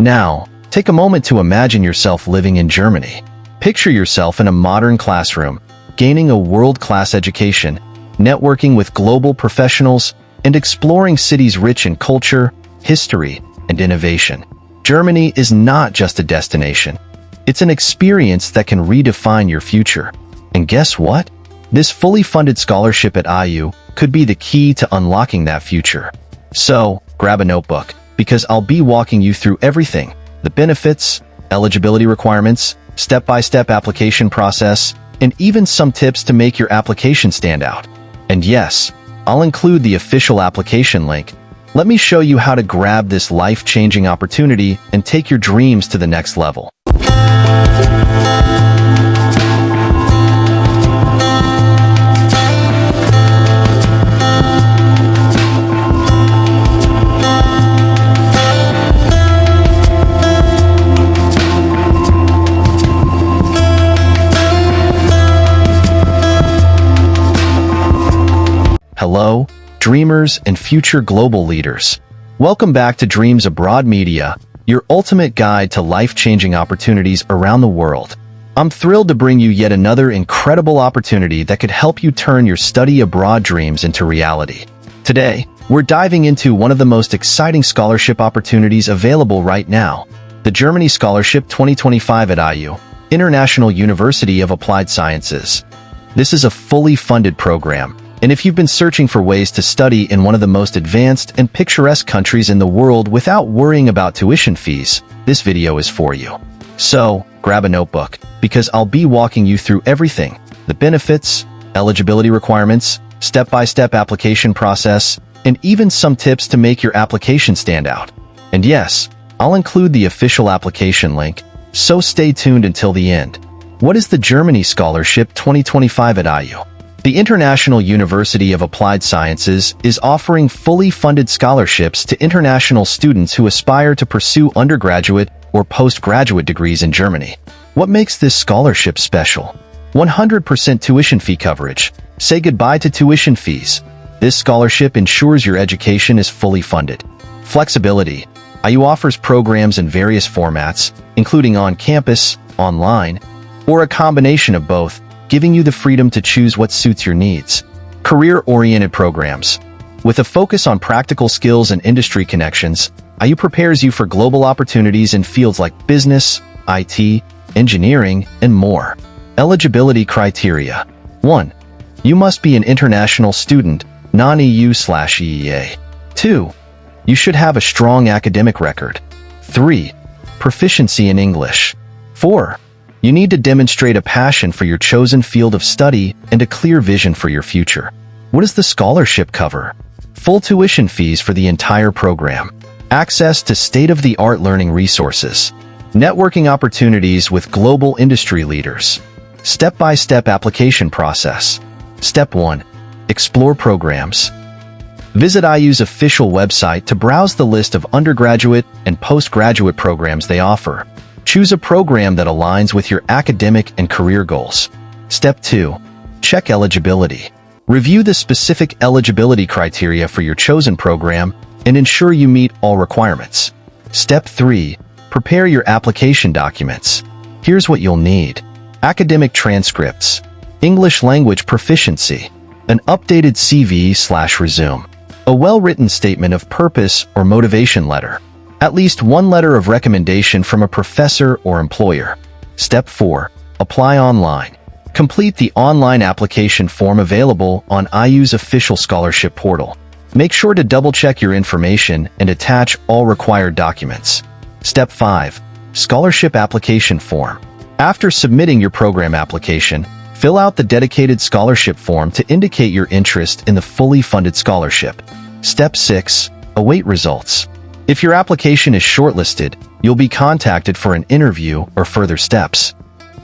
Now, take a moment to imagine yourself living in Germany. Picture yourself in a modern classroom, gaining a world-class education, networking with global professionals, and exploring cities rich in culture, history, and innovation. Germany is not just a destination. It's an experience that can redefine your future. And guess what? This fully funded scholarship at IU could be the key to unlocking that future. So, grab a notebook, because I'll be walking you through everything: the benefits, eligibility requirements, step-by-step application process, and even some tips to make your application stand out. And yes, I'll include the official application link. Let me show you how to grab this life-changing opportunity and take your dreams to the next level. Hello, dreamers and future global leaders. Welcome back to Dreams Abroad Media, your ultimate guide to life-changing opportunities around the world. I'm thrilled to bring you yet another incredible opportunity that could help you turn your study abroad dreams into reality. Today, we're diving into one of the most exciting scholarship opportunities available right now, the Germany Scholarship 2025 at IU, International University of Applied Sciences. This is a fully funded program, and if you've been searching for ways to study in one of the most advanced and picturesque countries in the world without worrying about tuition fees, this video is for you. So, grab a notebook, because I'll be walking you through everything: the benefits, eligibility requirements, step-by-step application process, and even some tips to make your application stand out. And yes, I'll include the official application link, so stay tuned until the end. What is the Germany Scholarship 2025 at IU? The International University of Applied Sciences is offering fully funded scholarships to international students who aspire to pursue undergraduate or postgraduate degrees in Germany. What makes this scholarship special? 100% tuition fee coverage. Say goodbye to tuition fees. This scholarship ensures your education is fully funded. Flexibility. IU offers programs in various formats, including on-campus, online, or a combination of both, giving you the freedom to choose what suits your needs. Career-oriented programs. With a focus on practical skills and industry connections, IU prepares you for global opportunities in fields like business, IT, engineering, and more. Eligibility criteria. 1. You must be an international student, non-EU/EEA. 2. You should have a strong academic record. 3. Proficiency in English. 4. You need to demonstrate a passion for your chosen field of study and a clear vision for your future. What does the scholarship cover? Full tuition fees for the entire program. Access to state-of-the-art learning resources. Networking opportunities with global industry leaders. Step-by-step application process. Step 1. Explore programs. Visit IU's official website to browse the list of undergraduate and postgraduate programs they offer. Choose a program that aligns with your academic and career goals. Step 2. Check eligibility. Review the specific eligibility criteria for your chosen program and ensure you meet all requirements. Step 3. Prepare your application documents. Here's what you'll need: academic transcripts, English language proficiency, an updated CV/resume, a well-written statement of purpose or motivation letter, at least one letter of recommendation from a professor or employer. Step 4. Apply online. Complete the online application form available on IU's official scholarship portal. Make sure to double-check your information and attach all required documents. Step 5. Scholarship application form. After submitting your program application, fill out the dedicated scholarship form to indicate your interest in the fully funded scholarship. Step 6. Await results. If your application is shortlisted, you'll be contacted for an interview or further steps.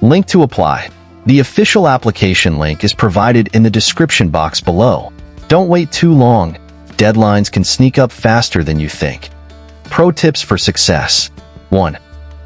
Link to apply. The official application link is provided in the description box below. Don't wait too long. Deadlines can sneak up faster than you think. Pro tips for success. 1.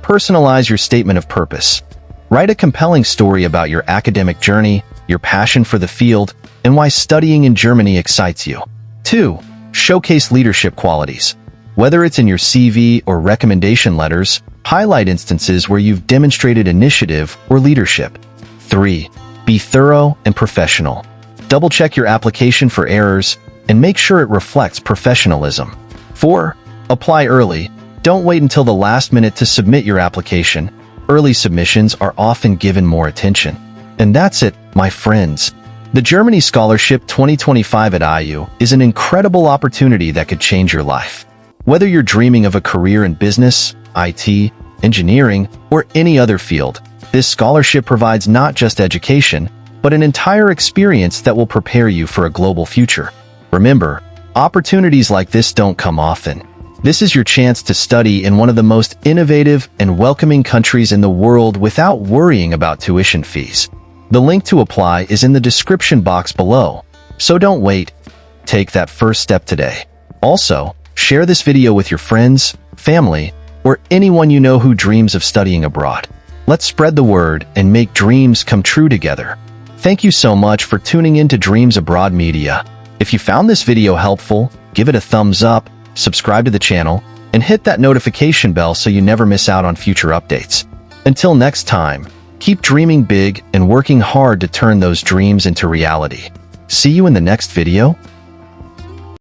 Personalize your statement of purpose. Write a compelling story about your academic journey, your passion for the field, and why studying in Germany excites you. 2. Showcase leadership qualities. Whether it's in your CV or recommendation letters, highlight instances where you've demonstrated initiative or leadership. 3. Be thorough and professional. Double-check your application for errors and make sure it reflects professionalism. 4. Apply early. Don't wait until the last minute to submit your application. Early submissions are often given more attention. And that's it, my friends. The Germany Scholarship 2025 at IU is an incredible opportunity that could change your life. Whether you're dreaming of a career in business, IT, engineering, or any other field, this scholarship provides not just education, but an entire experience that will prepare you for a global future. Remember, opportunities like this don't come often. This is your chance to study in one of the most innovative and welcoming countries in the world without worrying about tuition fees. The link to apply is in the description box below, so don't wait. Take that first step today. Also, share this video with your friends, family, or anyone you know who dreams of studying abroad. Let's spread the word and make dreams come true together. Thank you so much for tuning in to Dreams Abroad Media. If you found this video helpful, give it a thumbs up, subscribe to the channel, and hit that notification bell so you never miss out on future updates. Until next time, keep dreaming big and working hard to turn those dreams into reality. See you in the next video.